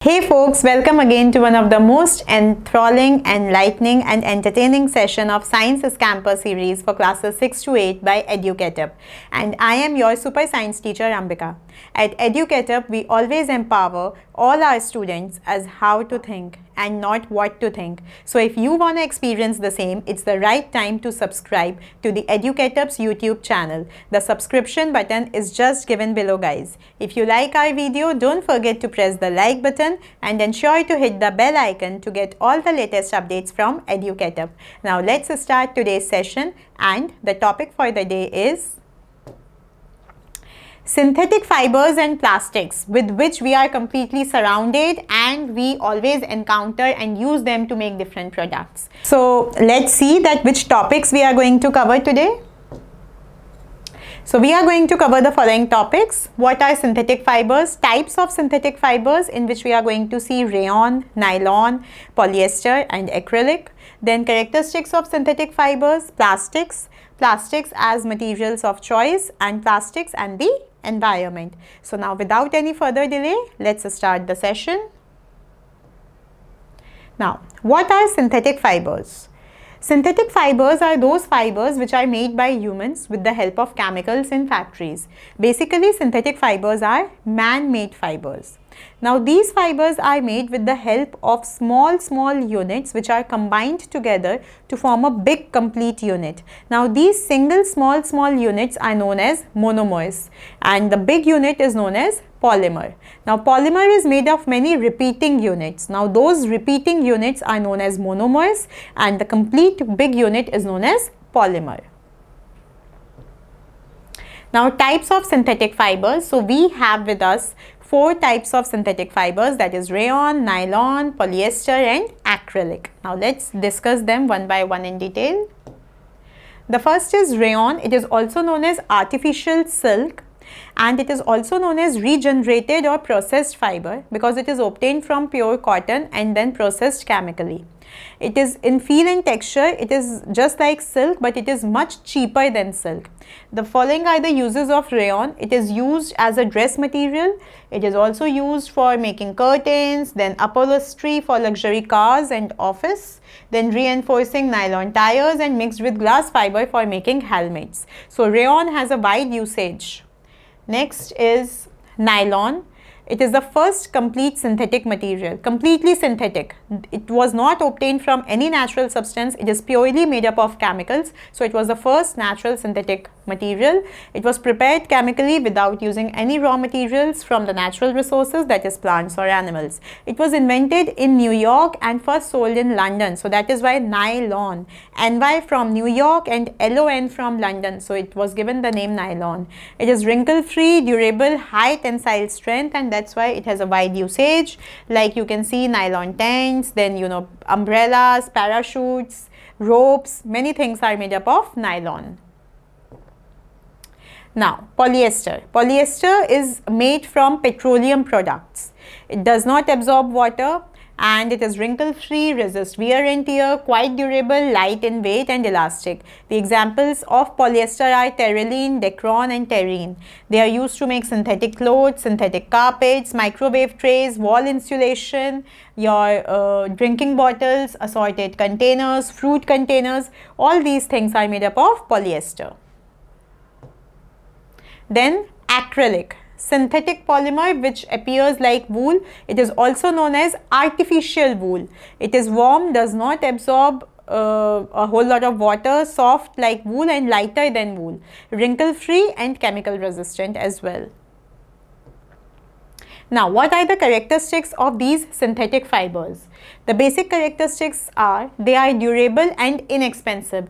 Hey folks, welcome again to one of the most enthralling, enlightening and entertaining session of Science is Campus series for classes 6 to 8 by EduCatUp. And I am your super science teacher Ambika. At EduCatUp, we always empower all our students as how to think and not what to think. So if you want to experience the same, it's the right time to subscribe to the EduCatUp's YouTube channel. The subscription button is just given below, guys. If you like our video, don't forget to press the like button and ensure to hit the bell icon to get all the latest updates from EduCatUp. Now let's start today's session, and the topic for the day is synthetic fibers and plastics with which we are completely surrounded, and we always encounter and use them to make different products. So let's see that which topics we are going to cover today. So we are going to cover the following topics. What are synthetic fibers? Types of synthetic fibers, in which we are going to see rayon, nylon, polyester and acrylic. Then characteristics of synthetic fibers, plastics as materials of choice, and plastics and the environment. So now without any further delay, let's start the session. Now, what are synthetic fibers? Synthetic fibers are those fibers which are made by humans with the help of chemicals in factories. Basically, synthetic fibers are man-made fibers. Now, these fibers are made with the help of small units which are combined together to form a big complete unit. Now, these single small units are known as monomers, and the big unit is known as polymer. Now, polymer is made of many repeating units. Now, those repeating units are known as monomers, and the complete big unit is known as polymer. Now, types of synthetic fibers. So, we have with us 4 types of synthetic fibers, that is rayon, nylon, polyester and acrylic. Now, let's discuss them one by one in detail. The first is rayon. It is also known as artificial silk, and it is also known as regenerated or processed fiber because it is obtained from pure cotton and then processed chemically. It is in feel and texture, it is just like silk, but it is much cheaper than silk. The following are the uses of rayon. It is used as a dress material. It is also used for making curtains, then upholstery for luxury cars and office, then reinforcing nylon tires, and mixed with glass fiber for making helmets. So rayon has a wide usage. Next is nylon. It is the first complete synthetic material, completely synthetic. It was not obtained from any natural substance. It is purely made up of chemicals. So it was the first natural synthetic material. It was prepared chemically without using any raw materials from the natural resources, that is plants or animals. It was invented in New York and first sold in London. So that is why nylon. NY from New York and LON from London. So it was given the name nylon. It is wrinkle-free, durable, high tensile strength, and that's why it has a wide usage. Like you can see nylon tents, then umbrellas, parachutes, ropes, many things are made up of nylon. Now, polyester. Polyester is made from petroleum products. It does not absorb water, and it is wrinkle-free, resists wear and tear, quite durable, light in weight and elastic. The examples of polyester are terylene, Dacron and terene. They are used to make synthetic clothes, synthetic carpets, microwave trays, wall insulation, your drinking bottles, assorted containers, fruit containers. All these things are made up of polyester. Then acrylic. Synthetic polymer which appears like wool. It is also known as artificial wool. It is warm, does not absorb a whole lot of water, soft like wool and lighter than wool, wrinkle free and chemical resistant as well. Now, what are the characteristics of these synthetic fibers? The basic characteristics are they are durable and inexpensive.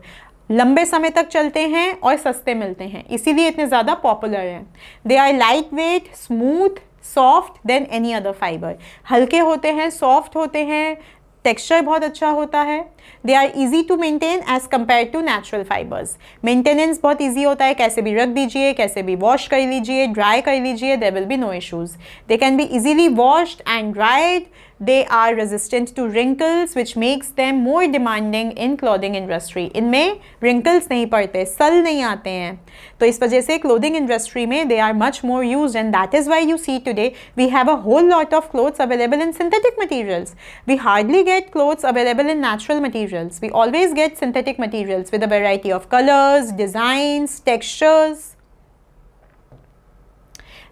लंबे समय तक चलते हैं और सस्ते मिलते हैं, इसीलिए इतने ज़्यादा पॉपुलर हैं. They are lightweight, smooth, soft than any other fibre. हल्के होते हैं, सॉफ्ट होते हैं, टेक्सचर बहुत अच्छा होता है. They are easy to maintain as compare to natural fibres. Maintenance बहुत ईजी होता है, कैसे भी रख दीजिए, कैसे भी वॉश कर लीजिए, ड्राई कर लीजिए, there will be no issues. They can be easily washed and dried. they are resistant to wrinkles, which makes them more demanding in clothing industry. इनमें wrinkles नहीं पड़ते, सल नहीं आते हैं, तो इस वजह से clothing industry में they are much more used, and that is why you see today we have a whole lot of clothes available in synthetic materials. We hardly get clothes available in natural materials. We always get synthetic materials with a variety of colors, designs, textures.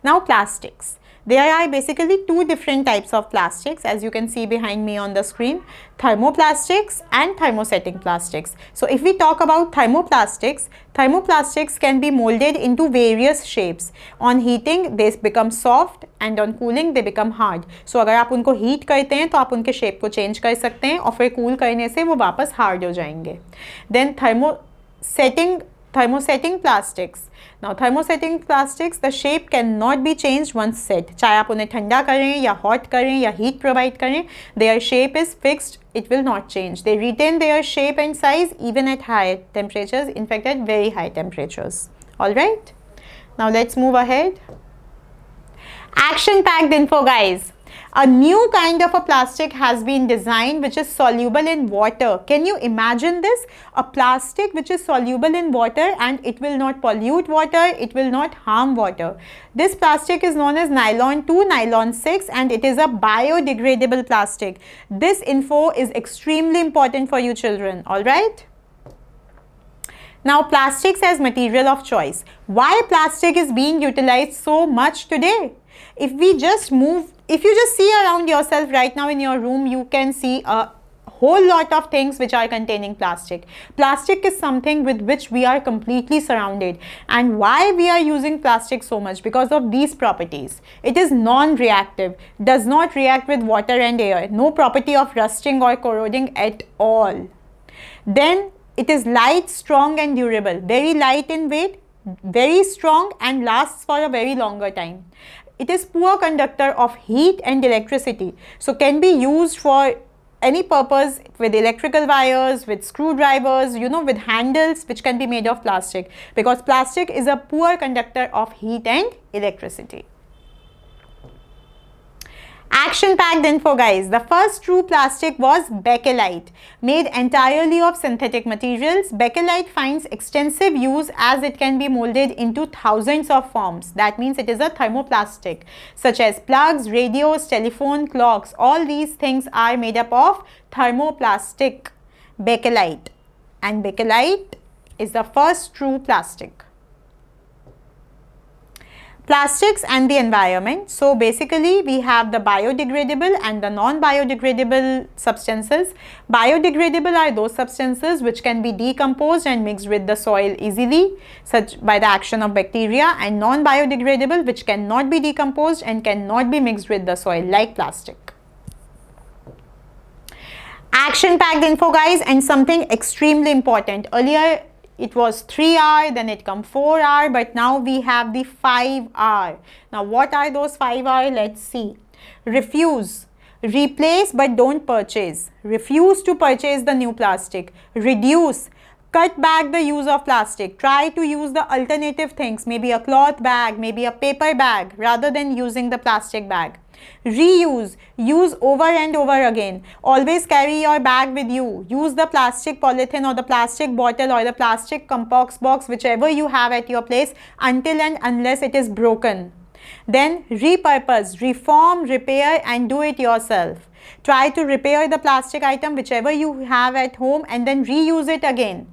Now plastics. There are basically two different types of plastics, as you can see behind me on the screen, thermoplastics and thermosetting plastics. So if we talk about thermoplastics, thermoplastics can be molded into various shapes. On heating they become soft and on cooling they become hard. So अगर आप उनको heat करते हैं तो आप उनके shape को change कर सकते हैं और फिर cool करने से वो वापस hard हो जाएंगे. Then thermosetting plastics. Now thermosetting plastics, the shape cannot be changed once set. चाहे आप उन्हें ठंडा करें या hot करें या heat provide करें, their shape is fixed. It will not change. They retain their shape and size even at high temperatures. In fact, at very high temperatures. All right. Now let's move ahead. Action-packed info, guys. A new kind of a plastic has been designed which is soluble in water. Can you imagine this? A plastic which is soluble in water and it will not pollute water, it will not harm water. This plastic is known as nylon 2, nylon 6, and it is a biodegradable plastic. This info is extremely important for you children, alright? Now plastics as material of choice. Why plastic is being utilized so much today? If you just see around yourself right now in your room, you can see a whole lot of things which are containing plastic. Plastic is something with which we are completely surrounded. And why we are using plastic so much? Because of these properties. It is non-reactive, does not react with water and air, no property of rusting or corroding at all. Then it is light, strong and durable, very light in weight, very strong and lasts for a very longer time. It is poor conductor of heat and electricity, so can be used for any purpose with electrical wires, with screwdrivers, with handles which can be made of plastic, because plastic is a poor conductor of heat and electricity. Action-packed info, guys. The first true plastic was Bakelite, made entirely of synthetic materials. Bakelite finds extensive use as it can be molded into thousands of forms. That means it is a thermoplastic, such as plugs, radios, telephone, clocks. All these things are made up of thermoplastic, Bakelite. And Bakelite is the first true plastic. Plastics and the environment. So basically we have the biodegradable and the non-biodegradable substances. Biodegradable are those substances which can be decomposed and mixed with the soil easily, such by the action of bacteria, and non-biodegradable which cannot be decomposed and cannot be mixed with the soil, like plastic. Action-packed info, guys, and something extremely important. Earlier it was 3R, then it come 4R, but now we have the 5R. Now what are those 5R? Let's see. Refuse, replace but don't purchase. Refuse to purchase the new plastic. Reduce, cut back the use of plastic. Try to use the alternative things, maybe a cloth bag, maybe a paper bag, rather than using the plastic bag. Reuse, use over and over again. Always carry your bag with you. Use the plastic polythene or the plastic bottle or the plastic compost box, whichever you have at your place, until and unless it is broken. Then repurpose, reform, repair and do it yourself. Try to repair the plastic item whichever you have at home and then reuse it again.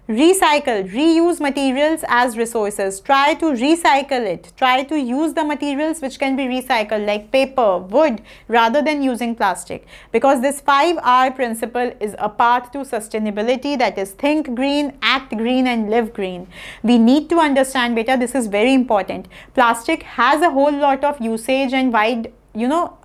Recycle, reuse materials as resources. Try to recycle it. Try to use the materials which can be recycled, like paper, wood, rather than using plastic. Because this 5R principle is a path to sustainability, that is think green, act green and live green. We need to understand, beta, this is very important. Plastic has a whole lot of usage and wide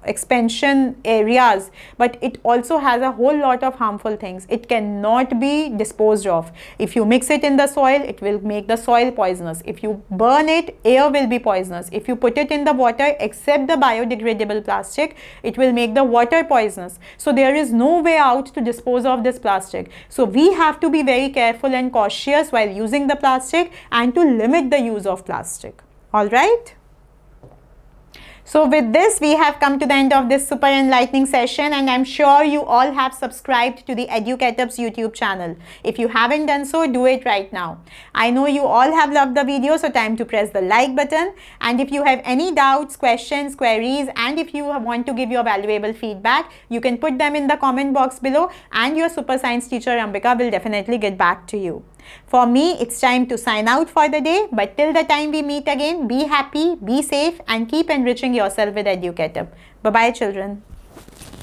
expansion areas, but it also has a whole lot of harmful things. It cannot be disposed of. If you mix it in the soil, it will make the soil poisonous. If you burn it, air will be poisonous. If you put it in the water, except the biodegradable plastic, it will make the water poisonous. So there is no way out to dispose of this plastic. So we have to be very careful and cautious while using the plastic and to limit the use of plastic. All right. So with this, we have come to the end of this super enlightening session, and I'm sure you all have subscribed to the Educatup's YouTube channel. If you haven't done so, do it right now. I know you all have loved the video, so time to press the like button. And if you have any doubts, questions, queries, and if you want to give your valuable feedback, you can put them in the comment box below, and your super science teacher Ambika will definitely get back to you. For me, it's time to sign out for the day, but till the time we meet again, be happy, be safe, and keep enriching yourself with Educatup. Bye-bye, children.